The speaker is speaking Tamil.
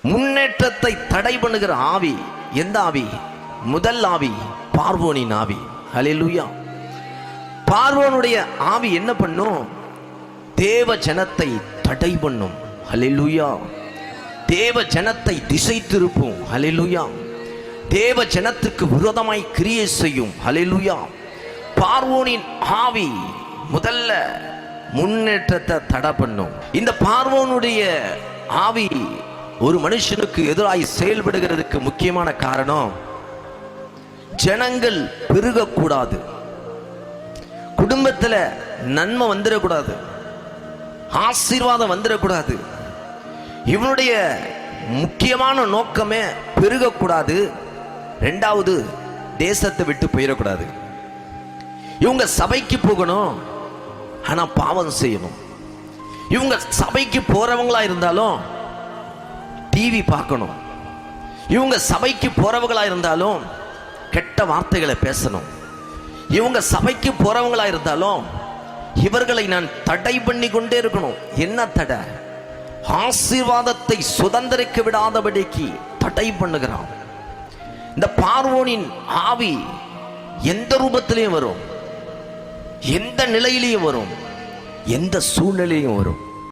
முன்னேற்றத்தை தடை பண்ணுகிற ஆவி எந்த ஆவி? முதல் ஆவி பார்வோனின் ஆவி. ஹல்லேலூயா. பார்வோனுடைய ஆவி என்ன பண்ணும்? தேவ ஜனத்தை தடை பண்ணும். ஹல்லேலூயா. தேவ ஜனத்தை திசை திருப்பும். ஹல்லேலூயா. தேவ ஜனத்துக்கு விரோதமாய் கிரியை செய்யும். ஹல்லேலூயா. பார்வோனின் ஆவி முதல்ல முன்னேற்றத்தை தடை பண்ணும். இந்த பார்வோனுடைய ஆவி ஒரு மனுஷனுக்கு எதிராய் செயல்படுகிறதுக்கு முக்கியமான காரணம், ஜனங்கள் பெருகக்கூடாது, குடும்பத்தில் நன்மை வந்துடக்கூடாது, ஆசீர்வாதம் வந்துடக்கூடாது. இவனுடைய முக்கியமான நோக்கமே பெருகக்கூடாது. ரெண்டாவது, தேசத்தை விட்டு போயிடக்கூடாது. இவங்க சபைக்கு போகணும், ஆனா பாவம் செய்யணும். இவங்க சபைக்கு போறவங்களா இருந்தாலும் டிவி பார்க்கணும். இவங்க சபைக்கு போறவங்களா இருந்தாலும் கெட்ட வார்த்தைகளை பேசணும். இவங்க சபைக்கு போறவங்களா இருந்தாலும் இவர்களை நான் தடை பண்ணி கொண்டே இருக்கணும். என்ன தடை? ஆசீர்வாதத்தை சுதந்திரிக்க விடாதபடிக்கு தடை பண்ணுகிறான். இந்த பார்வோனின் ஆவி எந்த ரூபத்திலையும் வரும், எந்த நிலையிலையும் வரும், எந்த சூழ்நிலையும் வரும்.